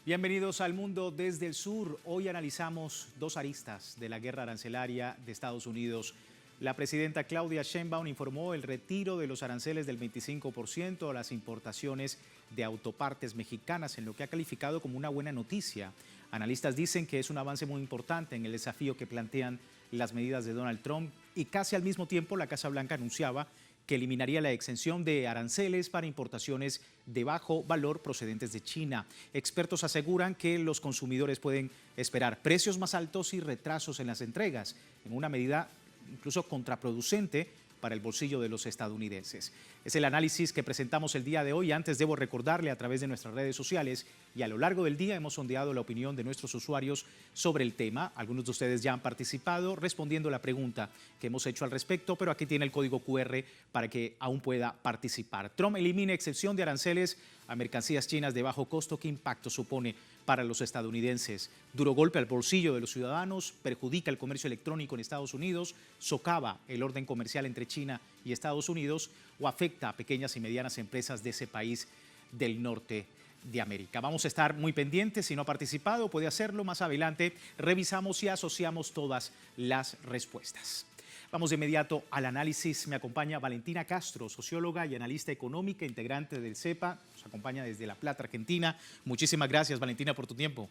Bienvenidos al Mundo desde el Sur. Hoy analizamos dos aristas de la guerra arancelaria de Estados Unidos. La presidenta Claudia Sheinbaum informó el retiro de los aranceles del 25% a las importaciones de autopartes mexicanas, en lo que ha calificado como una buena noticia. Analistas dicen que es un avance muy importante en el desafío que plantean las medidas de Donald Trump, y casi al mismo tiempo la Casa Blanca anunciaba que eliminaría la exención de aranceles para importaciones de bajo valor procedentes de China. Expertos aseguran que los consumidores pueden esperar precios más altos y retrasos en las entregas, en una medida incluso contraproducente para el bolsillo de los estadounidenses. Es el análisis que presentamos el día de hoy. Antes debo recordarle a través de nuestras redes sociales y a lo largo del día hemos sondeado la opinión de nuestros usuarios sobre el tema. Algunos de ustedes ya han participado respondiendo la pregunta que hemos hecho al respecto, pero aquí tiene el código QR para que aún pueda participar. Trump elimina exención de aranceles a mercancías chinas de bajo costo. ¿Qué impacto supone para los estadounidenses? Duro golpe al bolsillo de los ciudadanos, perjudica el comercio electrónico en Estados Unidos, socava el orden comercial entre China y Estados Unidos o afecta a pequeñas y medianas empresas de ese país del norte de América. Vamos a estar muy pendientes. Si no ha participado, puede hacerlo más adelante. Revisamos y asociamos todas las respuestas. Vamos de inmediato al análisis. Me acompaña Valentina Castro, socióloga y analista económica, integrante del CEPA. Nos acompaña desde La Plata, Argentina. Muchísimas gracias, Valentina, por tu tiempo.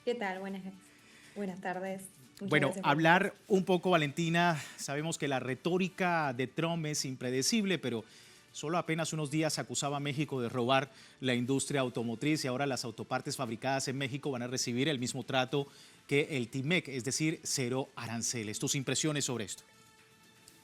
¿Qué tal? Buenas tardes. Bueno, hablar un poco, Valentina. Sabemos que la retórica de Trump es impredecible, pero solo apenas unos días acusaba a México de robar la industria automotriz y ahora las autopartes fabricadas en México van a recibir el mismo trato que el TIMEC, es decir, cero aranceles. ¿Tus impresiones sobre esto?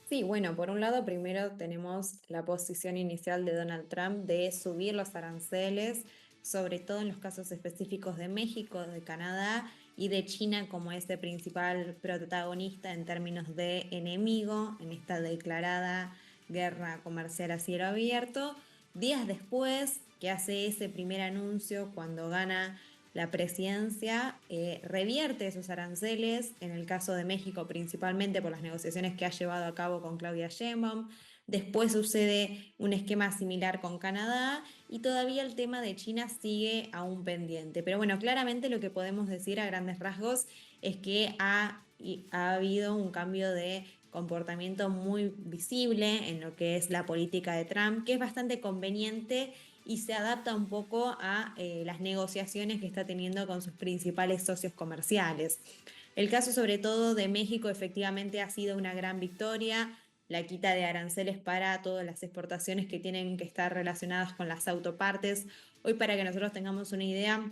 Sí, bueno, por un lado, primero tenemos la posición inicial de Donald Trump de subir los aranceles, sobre todo en los casos específicos de México, de Canadá y de China como ese principal protagonista en términos de enemigo en esta declarada guerra comercial a cielo abierto. Días después que hace ese primer anuncio, cuando gana la presidencia, revierte esos aranceles, en el caso de México principalmente por las negociaciones que ha llevado a cabo con Claudia Sheinbaum. Después sucede un esquema similar con Canadá y todavía el tema de China sigue aún pendiente. Pero bueno, claramente lo que podemos decir a grandes rasgos es que ha habido un cambio de comportamiento muy visible en lo que es la política de Trump, que es bastante conveniente y se adapta un poco a las negociaciones que está teniendo con sus principales socios comerciales. El caso sobre todo de México efectivamente ha sido una gran victoria, la quita de aranceles para todas las exportaciones que tienen que estar relacionadas con las autopartes. Hoy, para que nosotros tengamos una idea,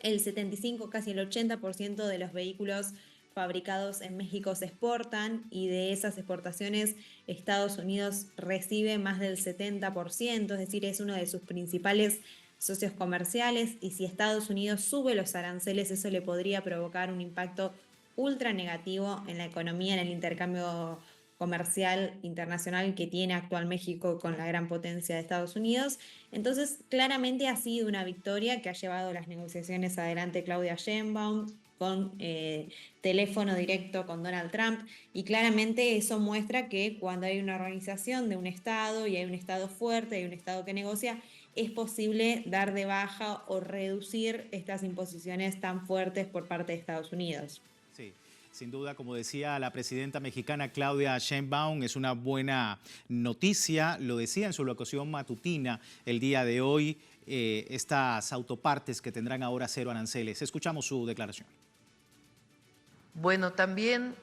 el 75, casi el 80% de los vehículos fabricados en México se exportan y de esas exportaciones Estados Unidos recibe más del 70%, es decir, es uno de sus principales socios comerciales, y si Estados Unidos sube los aranceles, eso le podría provocar un impacto ultra negativo en la economía, en el intercambio comercial internacional que tiene actual México con la gran potencia de Estados Unidos. Entonces, claramente ha sido una victoria que ha llevado las negociaciones adelante Claudia Sheinbaum, con teléfono directo con Donald Trump, y claramente eso muestra que cuando hay una organización de un Estado y hay un Estado fuerte, hay un Estado que negocia, es posible dar de baja o reducir estas imposiciones tan fuertes por parte de Estados Unidos. Sí. Sin duda, como decía la presidenta mexicana Claudia Sheinbaum, es una buena noticia. Lo decía en su locución matutina el día de hoy, estas autopartes que tendrán ahora cero aranceles. Escuchamos su declaración. Bueno, también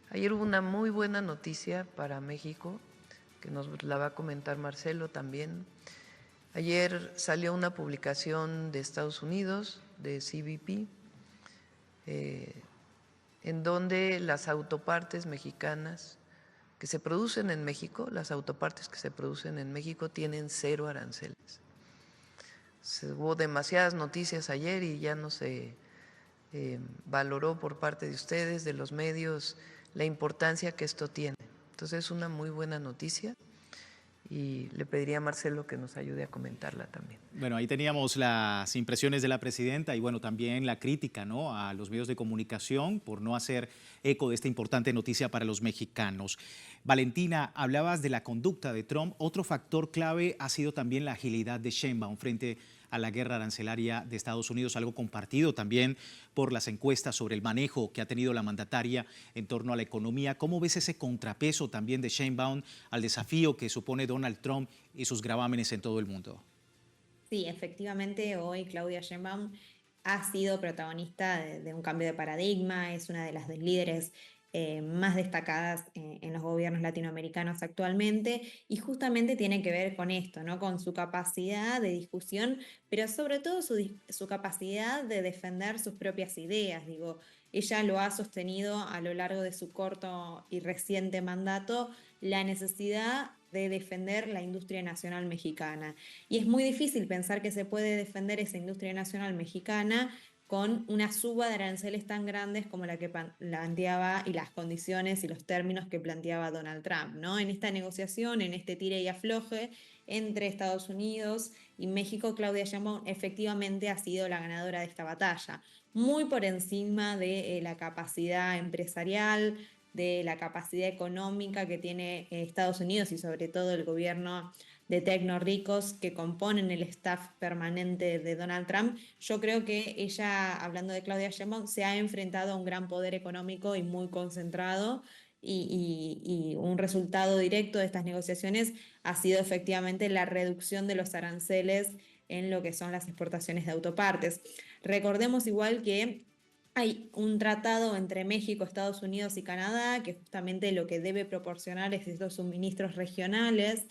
ayer hubo una muy buena noticia para México, que nos la va a comentar Marcelo también. Ayer salió una publicación de Estados Unidos, de CBP, en donde las autopartes mexicanas que se producen en México, tienen cero aranceles. Hubo demasiadas noticias ayer y ya no se valoró por parte de ustedes, de los medios, la importancia que esto tiene. Entonces es una muy buena noticia y le pediría a Marcelo que nos ayude a comentarla también. Bueno, ahí teníamos las impresiones de la presidenta y bueno, también la crítica, ¿no?, a los medios de comunicación por no hacer eco de esta importante noticia para los mexicanos. Valentina, hablabas de la conducta de Trump. Otro factor clave ha sido también la agilidad de Sheinbaum frente a la guerra arancelaria de Estados Unidos, algo compartido también por las encuestas sobre el manejo que ha tenido la mandataria en torno a la economía. ¿Cómo ves ese contrapeso también de Sheinbaum al desafío que supone Donald Trump y sus gravámenes en todo el mundo? Sí, efectivamente, hoy Claudia Sheinbaum ha sido protagonista de un cambio de paradigma, es una de las líderes más destacadas en los gobiernos latinoamericanos actualmente y justamente tiene que ver con esto, ¿no? Con su capacidad de discusión, pero sobre todo su capacidad de defender sus propias ideas. Digo, ella lo ha sostenido a lo largo de su corto y reciente mandato, la necesidad de defender la industria nacional mexicana. Y es muy difícil pensar que se puede defender esa industria nacional mexicana con una suba de aranceles tan grandes como la que planteaba y las condiciones y los términos que planteaba Donald Trump, ¿no? En esta negociación, en este tire y afloje entre Estados Unidos y México, Claudia Sheinbaum efectivamente ha sido la ganadora de esta batalla, muy por encima de la capacidad empresarial, de la capacidad económica que tiene Estados Unidos y sobre todo el gobierno de tecnoricos que componen el staff permanente de Donald Trump. Yo creo que ella, hablando de Claudia Sheinbaum, se ha enfrentado a un gran poder económico y muy concentrado y un resultado directo de estas negociaciones ha sido efectivamente la reducción de los aranceles en lo que son las exportaciones de autopartes. Recordemos igual que hay un tratado entre México, Estados Unidos y Canadá que justamente lo que debe proporcionar es estos suministros regionales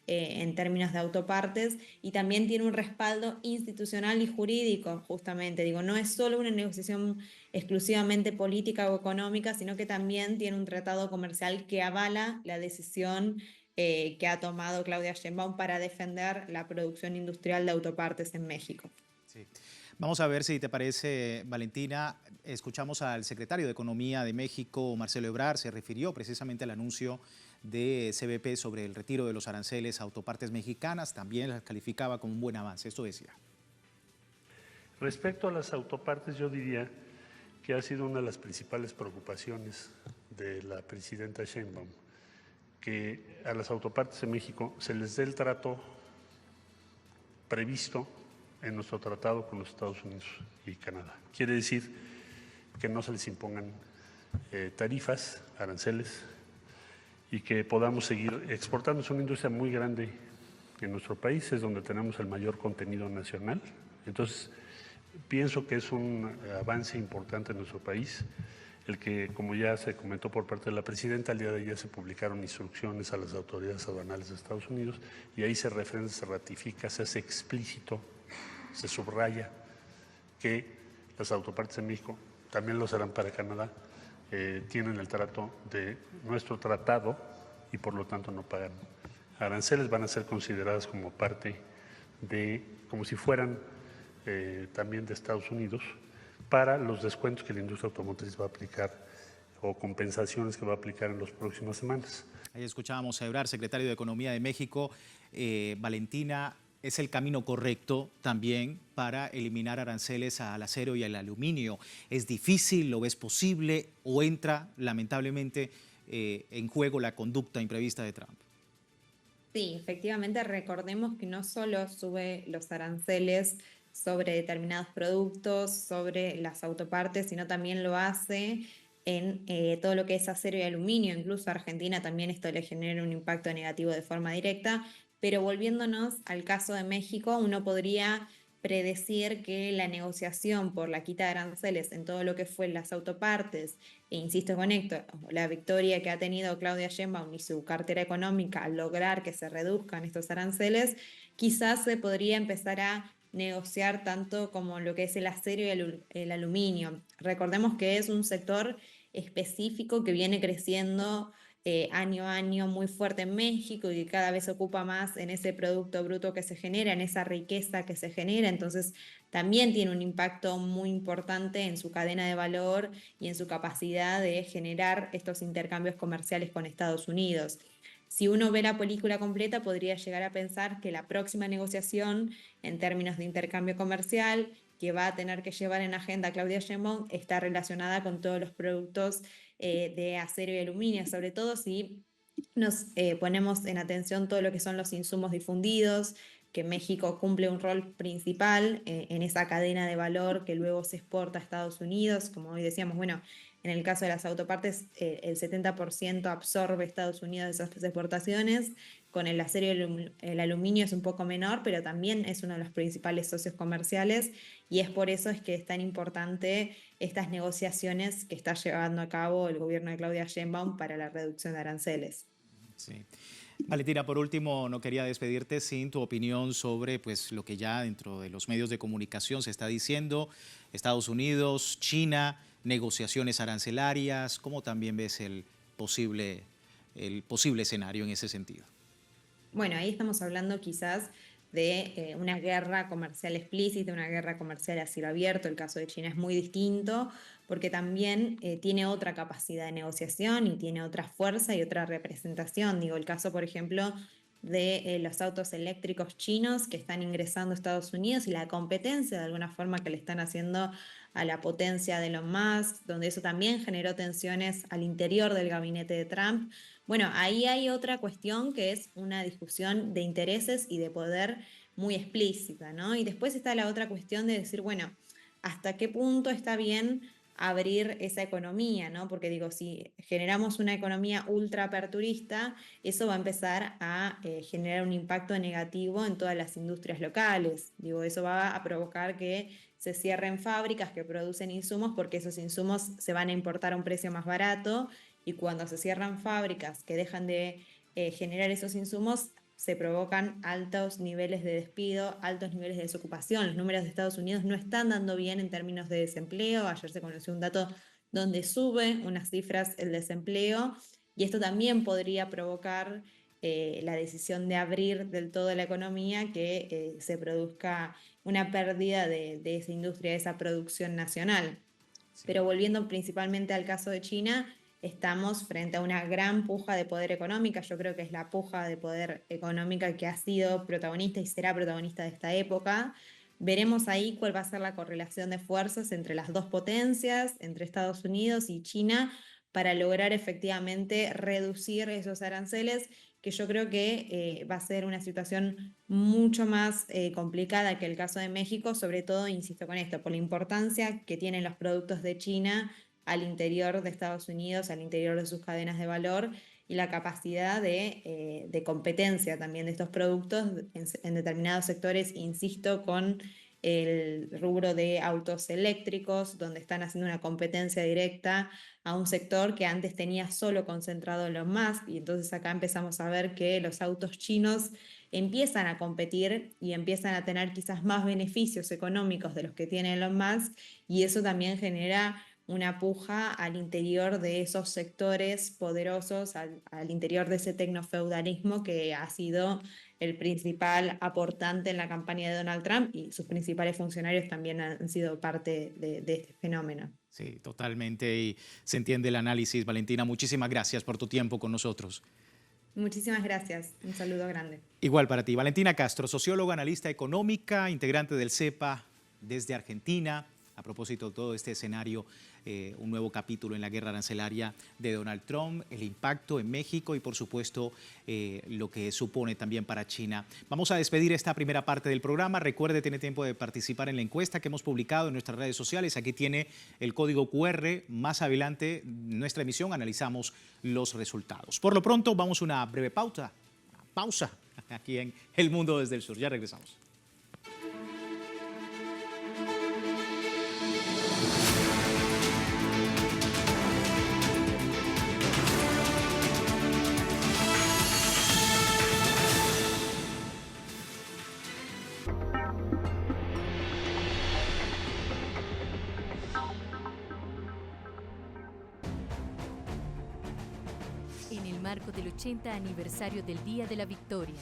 en términos de autopartes y también tiene un respaldo institucional y jurídico, justamente. Digo, no es solo una negociación exclusivamente política o económica, sino que también tiene un tratado comercial que avala la decisión que ha tomado Claudia Sheinbaum para defender la producción industrial de autopartes en México. Sí. Vamos a ver si te parece, Valentina. Escuchamos al secretario de Economía de México, Marcelo Ebrard, se refirió precisamente al anuncio de CBP sobre el retiro de los aranceles a autopartes mexicanas. También las calificaba como un buen avance. Esto decía. Respecto a las autopartes, yo diría que ha sido una de las principales preocupaciones de la presidenta Sheinbaum, que a las autopartes de México se les dé el trato previsto en nuestro tratado con los Estados Unidos y Canadá. Quiere decir que no se les impongan tarifas, aranceles, y que podamos seguir exportando. Es una industria muy grande en nuestro país, es donde tenemos el mayor contenido nacional. Entonces, pienso que es un avance importante en nuestro país, el que, como ya se comentó por parte de la presidenta, al día de ayer se publicaron instrucciones a las autoridades aduanales de Estados Unidos y ahí se refrenda, se ratifica, se hace explícito, se subraya que las autopartes de México, también lo serán para Canadá, tienen el trato de nuestro tratado y por lo tanto no pagan aranceles, van a ser consideradas como parte de, como si fueran también de Estados Unidos, para los descuentos que la industria automotriz va a aplicar o compensaciones que va a aplicar en las próximas semanas. Ahí escuchábamos a Ebrard, secretario de Economía de México. Valentina, ¿es el camino correcto también para eliminar aranceles al acero y al aluminio? ¿Es difícil? ¿Lo ves posible? ¿O entra, lamentablemente, en juego la conducta imprevista de Trump? Sí, efectivamente, recordemos que no solo sube los aranceles sobre determinados productos, sobre las autopartes, sino también lo hace en todo lo que es acero y aluminio. Incluso a Argentina también esto le genera un impacto negativo de forma directa. Pero volviéndonos al caso de México, uno podría predecir que la negociación por la quita de aranceles en todo lo que fue las autopartes, e insisto con esto, la victoria que ha tenido Claudia Sheinbaum y su cartera económica al lograr que se reduzcan estos aranceles, quizás se podría empezar a negociar tanto como lo que es el acero y el aluminio. Recordemos que es un sector específico que viene creciendo año a año muy fuerte en México y que cada vez ocupa más en ese producto bruto que se genera, en esa riqueza que se genera. Entonces también tiene un impacto muy importante en su cadena de valor y en su capacidad de generar estos intercambios comerciales con Estados Unidos. Si uno ve la película completa, podría llegar a pensar que la próxima negociación en términos de intercambio comercial que va a tener que llevar en agenda Claudia Sheinbaum está relacionada con todos los productos de acero y aluminio, sobre todo si nos ponemos en atención todo lo que son los insumos difundidos, que México cumple un rol principal en esa cadena de valor que luego se exporta a Estados Unidos. Como hoy decíamos, bueno, en el caso de las autopartes, el 70% absorbe Estados Unidos de esas exportaciones. Con el acero y el aluminio es un poco menor, pero también es uno de los principales socios comerciales, y es por eso es que es tan importante estas negociaciones que está llevando a cabo el gobierno de Claudia Sheinbaum para la reducción de aranceles. Sí. Valentina, por último, no quería despedirte sin tu opinión sobre pues, lo que ya dentro de los medios de comunicación se está diciendo, Estados Unidos, China, negociaciones arancelarias. ¿Cómo también ves el posible escenario en ese sentido? Bueno, ahí estamos hablando quizás de una guerra comercial explícita, una guerra comercial a cielo abierto. El caso de China es muy distinto porque también tiene otra capacidad de negociación y tiene otra fuerza y otra representación. Digo, el caso, por ejemplo, de los autos eléctricos chinos que están ingresando a Estados Unidos y la competencia de alguna forma que le están haciendo a la potencia de Elon Musk, donde eso también generó tensiones al interior del gabinete de Trump. Bueno, ahí hay otra cuestión que es una discusión de intereses y de poder muy explícita, ¿no? Y después está la otra cuestión de decir, bueno, ¿hasta qué punto está bien abrir esa economía, ¿no? Porque digo, si generamos una economía ultra aperturista, eso va a empezar a generar un impacto negativo en todas las industrias locales. Digo, eso va a provocar que se cierren fábricas que producen insumos porque esos insumos se van a importar a un precio más barato, y cuando se cierran fábricas que dejan de generar esos insumos, se provocan altos niveles de despido, altos niveles de desocupación. Los números de Estados Unidos no están dando bien en términos de desempleo. Ayer se conoció un dato donde sube unas cifras el desempleo, y esto también podría provocar la decisión de abrir del todo la economía, que se produzca una pérdida de esa industria, de esa producción nacional. Sí. Pero volviendo principalmente al caso de China, estamos frente a una gran puja de poder económica. Yo creo que es la puja de poder económica que ha sido protagonista y será protagonista de esta época. Veremos ahí cuál va a ser la correlación de fuerzas entre las dos potencias, entre Estados Unidos y China, para lograr efectivamente reducir esos aranceles, que yo creo que va a ser una situación mucho más complicada que el caso de México, sobre todo, insisto con esto, por la importancia que tienen los productos de China al interior de Estados Unidos, al interior de sus cadenas de valor, y la capacidad de competencia también de estos productos en determinados sectores, insisto, con el rubro de autos eléctricos, donde están haciendo una competencia directa a un sector que antes tenía solo concentrado Elon Musk, y entonces acá empezamos a ver que los autos chinos empiezan a competir y empiezan a tener quizás más beneficios económicos de los que tiene Elon Musk, y eso también genera una puja al interior de esos sectores poderosos, al interior de ese tecnofeudalismo que ha sido el principal aportante en la campaña de Donald Trump, y sus principales funcionarios también han sido parte de este fenómeno. Sí, totalmente, y se entiende el análisis. Valentina, muchísimas gracias por tu tiempo con nosotros. Muchísimas gracias, un saludo grande. Igual para ti. Valentina Castro, socióloga, analista económica, integrante del CEPA desde Argentina. A propósito de todo este escenario, un nuevo capítulo en la guerra arancelaria de Donald Trump, el impacto en México y, por supuesto, lo que supone también para China. Vamos a despedir esta primera parte del programa. Recuerde, tiene tiempo de participar en la encuesta que hemos publicado en nuestras redes sociales. Aquí tiene el código QR. Más adelante, en nuestra emisión, analizamos los resultados. Por lo pronto, vamos a una breve pausa aquí en El Mundo desde el Sur. Ya regresamos. En el marco del 80 aniversario del Día de la Victoria,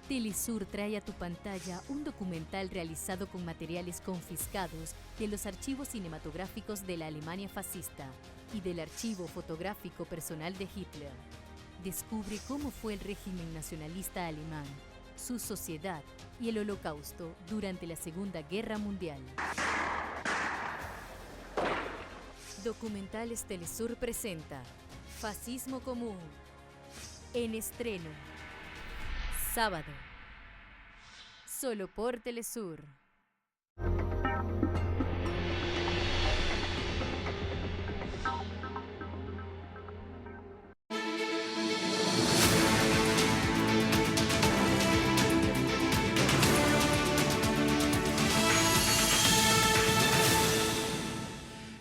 Telesur trae a tu pantalla un documental realizado con materiales confiscados de los archivos cinematográficos de la Alemania fascista y del archivo fotográfico personal de Hitler. Descubre cómo fue el régimen nacionalista alemán, su sociedad y el Holocausto durante la Segunda Guerra Mundial. Documentales Telesur presenta Fascismo Común, en estreno, sábado, solo por Telesur.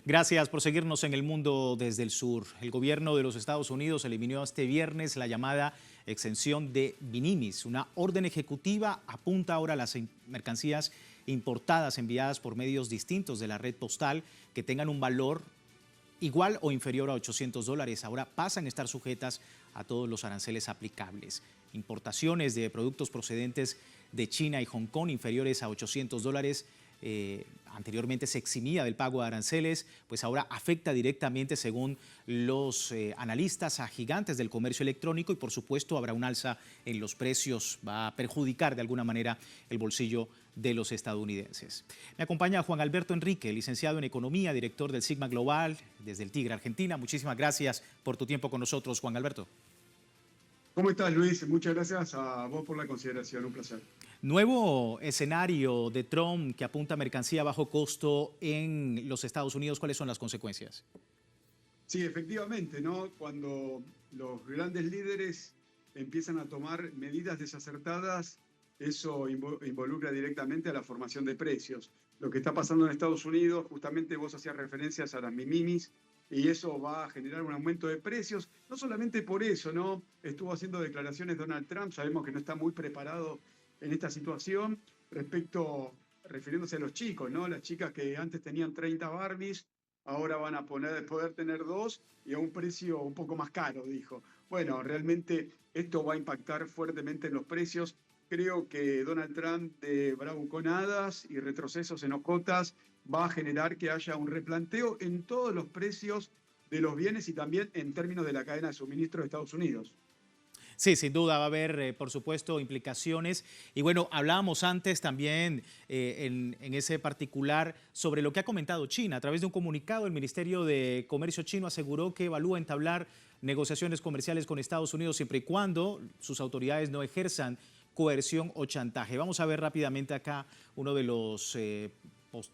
Gracias por seguirnos en El Mundo desde el Sur. El gobierno de los Estados Unidos eliminó este viernes la llamada exención de minimis. Una orden ejecutiva apunta ahora a las mercancías importadas enviadas por medios distintos de la red postal que tengan un valor igual o inferior a $800. Ahora pasan a estar sujetas a todos los aranceles aplicables. Importaciones de productos procedentes de China y Hong Kong inferiores a $800. Anteriormente se eximía del pago de aranceles, pues ahora afecta directamente, según los analistas, a gigantes del comercio electrónico y por supuesto habrá un alza en los precios, va a perjudicar de alguna manera el bolsillo de los estadounidenses. Me acompaña Juan Alberto Enrique, licenciado en Economía, director del Sigma Global desde el Tigre, Argentina. Muchísimas gracias por tu tiempo con nosotros, Juan Alberto. ¿Cómo estás, Luis? Muchas gracias a vos por la consideración, un placer. Nuevo escenario de Trump que apunta a mercancía a bajo costo en los Estados Unidos. ¿Cuáles son las consecuencias? Sí, efectivamente, ¿no? Cuando los grandes líderes empiezan a tomar medidas desacertadas, eso involucra directamente a la formación de precios. Lo que está pasando en Estados Unidos, justamente vos hacías referencias a las minimis, y eso va a generar un aumento de precios. No solamente por eso, ¿no? Estuvo haciendo declaraciones Donald Trump, sabemos que no está muy preparado en esta situación, refiriéndose a los chicos, ¿no? Las chicas que antes tenían 30 Barbies, ahora van a poder tener 2 y a un precio un poco más caro, dijo. Bueno, realmente esto va a impactar fuertemente en los precios. Creo que Donald Trump, de bravuconadas y retrocesos en hojotas, va a generar que haya un replanteo en todos los precios de los bienes y también en términos de la cadena de suministro de Estados Unidos. Sí, sin duda va a haber, por supuesto, implicaciones. Y bueno, hablábamos antes también en ese particular sobre lo que ha comentado China. A través de un comunicado, el Ministerio de Comercio chino aseguró que evalúa entablar negociaciones comerciales con Estados Unidos siempre y cuando sus autoridades no ejerzan coerción o chantaje. Vamos a ver rápidamente acá uno de los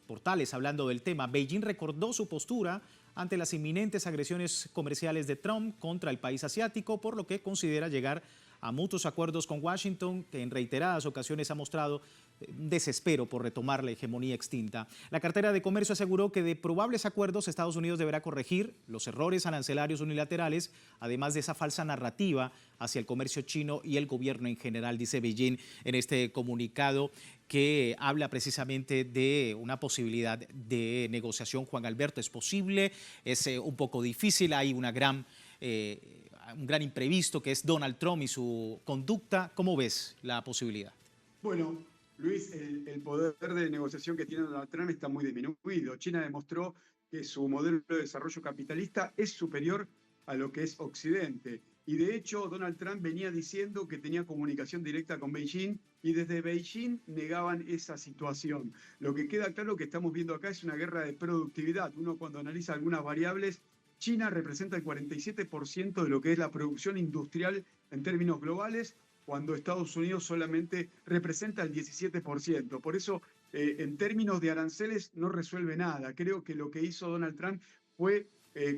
portales hablando del tema. Beijing recordó su postura ante las inminentes agresiones comerciales de Trump contra el país asiático, por lo que considera llegar a mutuos acuerdos con Washington, que en reiteradas ocasiones ha mostrado desespero por retomar la hegemonía extinta. La cartera de comercio aseguró que de probables acuerdos Estados Unidos deberá corregir los errores arancelarios unilaterales, además de esa falsa narrativa hacia el comercio chino y el gobierno en general, dice Beijing en este comunicado que habla precisamente de una posibilidad de negociación. Juan Alberto, ¿es posible? ¿Es un poco difícil? Hay un gran imprevisto que es Donald Trump y su conducta. ¿Cómo ves la posibilidad? Bueno, Luis, el poder de negociación que tiene Donald Trump está muy disminuido. China demostró que su modelo de desarrollo capitalista es superior a lo que es Occidente. Y de hecho, Donald Trump venía diciendo que tenía comunicación directa con Beijing y desde Beijing negaban esa situación. Lo que queda claro que estamos viendo acá es una guerra de productividad. Uno cuando analiza algunas variables, China representa el 47% de lo que es la producción industrial en términos globales, cuando Estados Unidos solamente representa el 17%. Por eso, en términos de aranceles, no resuelve nada. Creo que lo que hizo Donald Trump fue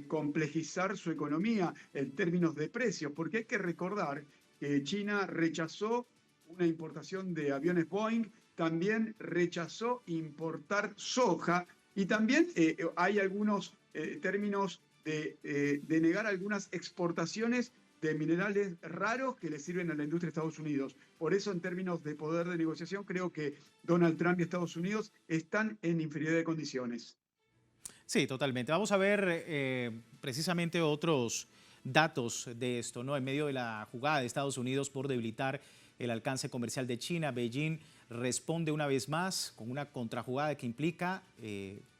complejizar su economía en términos de precios, porque hay que recordar que China rechazó una importación de aviones Boeing, también rechazó importar soja y también hay algunos términos de negar algunas exportaciones de minerales raros que le sirven a la industria de Estados Unidos. Por eso, en términos de poder de negociación, creo que Donald Trump y Estados Unidos están en inferioridad de condiciones. Sí, totalmente. Vamos a ver precisamente otros datos de esto, ¿no? En medio de la jugada de Estados Unidos por debilitar el alcance comercial de China, Beijing responde una vez más con una contrajugada que implica,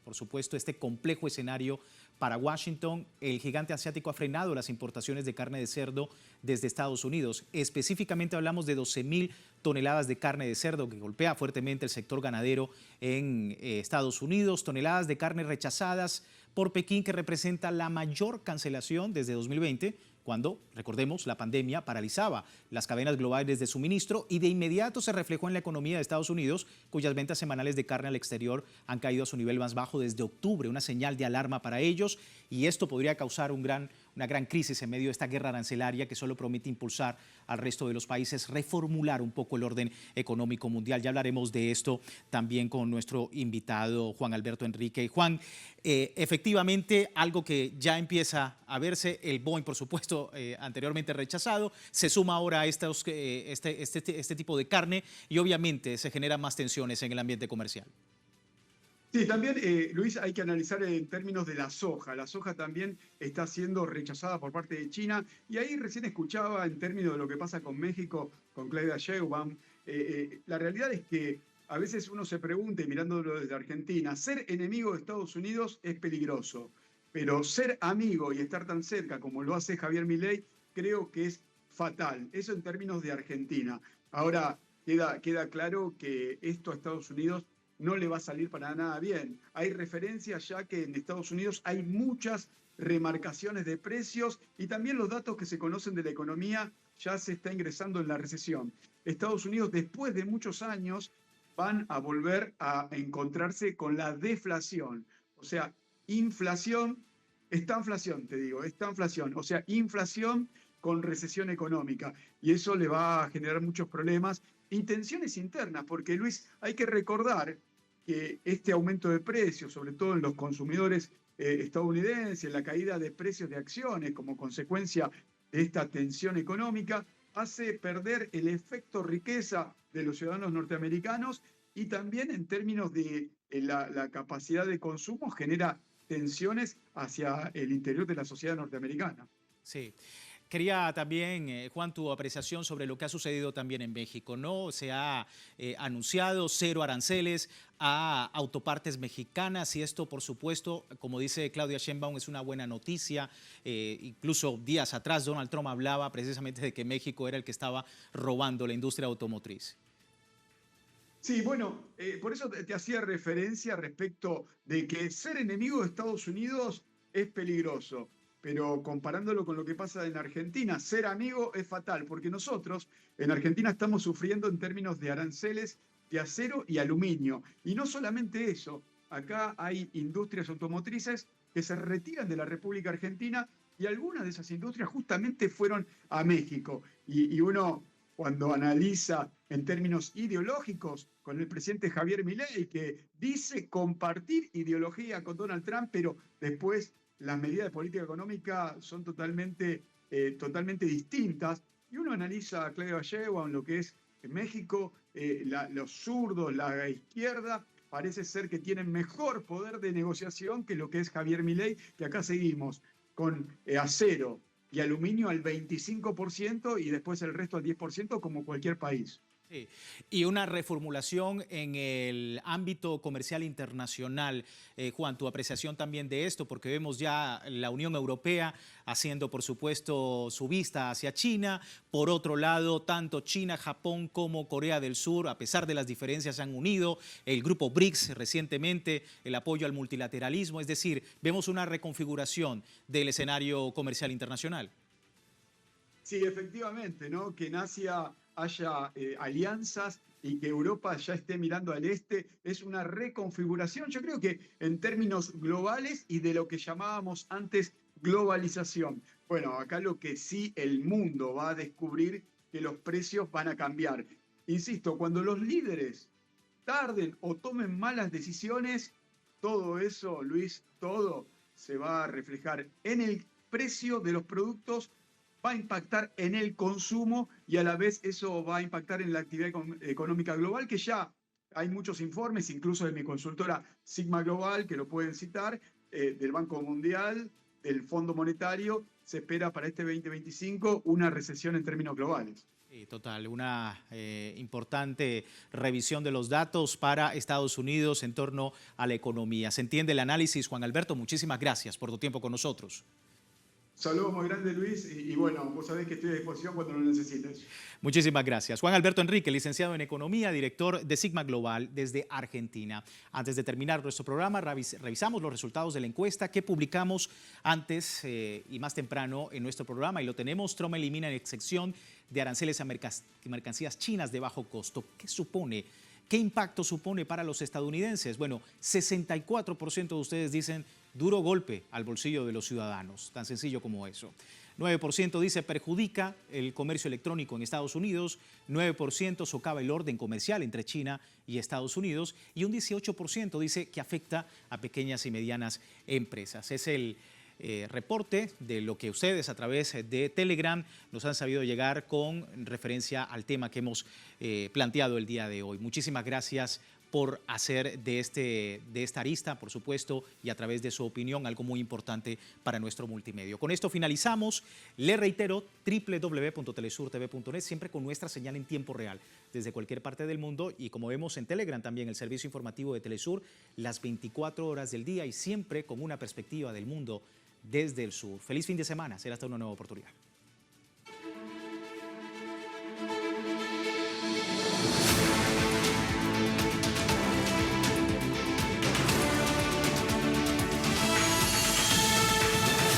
por supuesto, este complejo escenario para Washington. El gigante asiático ha frenado las importaciones de carne de cerdo desde Estados Unidos. Específicamente hablamos de 12.000 toneladas de carne de cerdo que golpea fuertemente el sector ganadero en Estados Unidos. Toneladas de carne rechazadas por Pekín, que representa la mayor cancelación desde 2020 cuando, recordemos, la pandemia paralizaba las cadenas globales de suministro y de inmediato se reflejó en la economía de Estados Unidos, cuyas ventas semanales de carne al exterior han caído a su nivel más bajo desde octubre, una señal de alarma para ellos, y esto podría causar una gran crisis en medio de esta guerra arancelaria que solo promete impulsar al resto de los países, reformular un poco el orden económico mundial. Ya hablaremos de esto también con nuestro invitado Juan Alberto Enrique. Juan, efectivamente, algo que ya empieza a verse, el Boeing, por supuesto, anteriormente rechazado, se suma ahora a este tipo de carne y obviamente se generan más tensiones en el ambiente comercial. Sí, también, Luis, hay que analizar en términos de la soja. La soja también está siendo rechazada por parte de China. Y ahí recién escuchaba en términos de lo que pasa con México, con Claudia Sheinbaum. La realidad es que a veces uno se pregunta, y mirándolo desde Argentina, ser enemigo de Estados Unidos es peligroso. Pero ser amigo y estar tan cerca como lo hace Javier Milei, creo que es fatal. Eso en términos de Argentina. Ahora, queda claro que esto a Estados Unidos no le va a salir para nada bien. Hay referencias ya que en Estados Unidos hay muchas remarcaciones de precios y también los datos que se conocen de la economía ya se está ingresando en la recesión. Estados Unidos, después de muchos años, van a volver a encontrarse con la deflación. O sea, estanflación, o sea, inflación con recesión económica. Y eso le va a generar muchos problemas y tensiones internas, porque Luis, hay que recordar que este aumento de precios, sobre todo en los consumidores estadounidenses, la caída de precios de acciones como consecuencia de esta tensión económica, hace perder el efecto riqueza de los ciudadanos norteamericanos y también en términos de la capacidad de consumo genera tensiones hacia el interior de la sociedad norteamericana. Sí. Quería también, Juan, tu apreciación sobre lo que ha sucedido también en México, ¿no? Se ha anunciado 0 aranceles a autopartes mexicanas y esto, por supuesto, como dice Claudia Sheinbaum, es una buena noticia. Incluso días atrás Donald Trump hablaba precisamente de que México era el que estaba robando la industria automotriz. Sí, bueno, por eso te hacía referencia respecto de que ser enemigo de Estados Unidos es peligroso. Pero comparándolo con lo que pasa en Argentina, ser amigo es fatal, porque nosotros en Argentina estamos sufriendo en términos de aranceles de acero y aluminio. Y no solamente eso, acá hay industrias automotrices que se retiran de la República Argentina y algunas de esas industrias justamente fueron a México. Y uno, cuando analiza en términos ideológicos con el presidente Javier Milei, que dice compartir ideología con Donald Trump, pero después las medidas de política económica son totalmente distintas. Y uno analiza a Claudia Sheinbaum, lo que es en México, los zurdos, la izquierda, parece ser que tienen mejor poder de negociación que lo que es Javier Milei, que acá seguimos con acero y aluminio al 25% y después el resto al 10% como cualquier país. Sí. Y una reformulación en el ámbito comercial internacional. Juan, tu apreciación también de esto, porque vemos ya la Unión Europea haciendo, por supuesto, su vista hacia China. Por otro lado, tanto China, Japón como Corea del Sur, a pesar de las diferencias, se han unido. El grupo BRICS recientemente, el apoyo al multilateralismo. Es decir, vemos una reconfiguración del escenario comercial internacional. Sí, efectivamente, ¿no? Que en Asia haya alianzas y que Europa ya esté mirando al este, es una reconfiguración, yo creo que en términos globales y de lo que llamábamos antes globalización. Bueno, acá lo que sí el mundo va a descubrir que los precios van a cambiar. Insisto, cuando los líderes tarden o tomen malas decisiones, todo eso, Luis, todo se va a reflejar en el precio de los productos, va a impactar en el consumo y a la vez eso va a impactar en la actividad económica global, que ya hay muchos informes, incluso de mi consultora Sigma Global, que lo pueden citar, del Banco Mundial, del Fondo Monetario, se espera para este 2025 una recesión en términos globales. Sí, total, una importante revisión de los datos para Estados Unidos en torno a la economía. ¿Se entiende el análisis, Juan Alberto? Muchísimas gracias por tu tiempo con nosotros. Saludos muy grande, Luis, y bueno, vos sabés que estoy a disposición cuando lo necesites. Muchísimas gracias. Juan Alberto Enrique, licenciado en Economía, director de Sigma Global desde Argentina. Antes de terminar nuestro programa, revisamos los resultados de la encuesta que publicamos antes y más temprano en nuestro programa y lo tenemos. Trump elimina la excepción de aranceles a mercancías chinas de bajo costo. ¿Qué supone? ¿Qué impacto supone para los estadounidenses? Bueno, 64% de ustedes dicen duro golpe al bolsillo de los ciudadanos, tan sencillo como eso. 9% dice perjudica el comercio electrónico en Estados Unidos, 9% socava el orden comercial entre China y Estados Unidos y un 18% dice que afecta a pequeñas y medianas empresas. Es el reporte de lo que ustedes a través de Telegram nos han sabido llegar con referencia al tema que hemos planteado el día de hoy. Muchísimas gracias por hacer de esta arista, por supuesto, y a través de su opinión, algo muy importante para nuestro multimedio. Con esto finalizamos. Le reitero, www.telesurtv.net, siempre con nuestra señal en tiempo real, desde cualquier parte del mundo, y como vemos en Telegram también, el servicio informativo de Telesur, las 24 horas del día y siempre con una perspectiva del mundo desde el sur. Feliz fin de semana, será hasta una nueva oportunidad.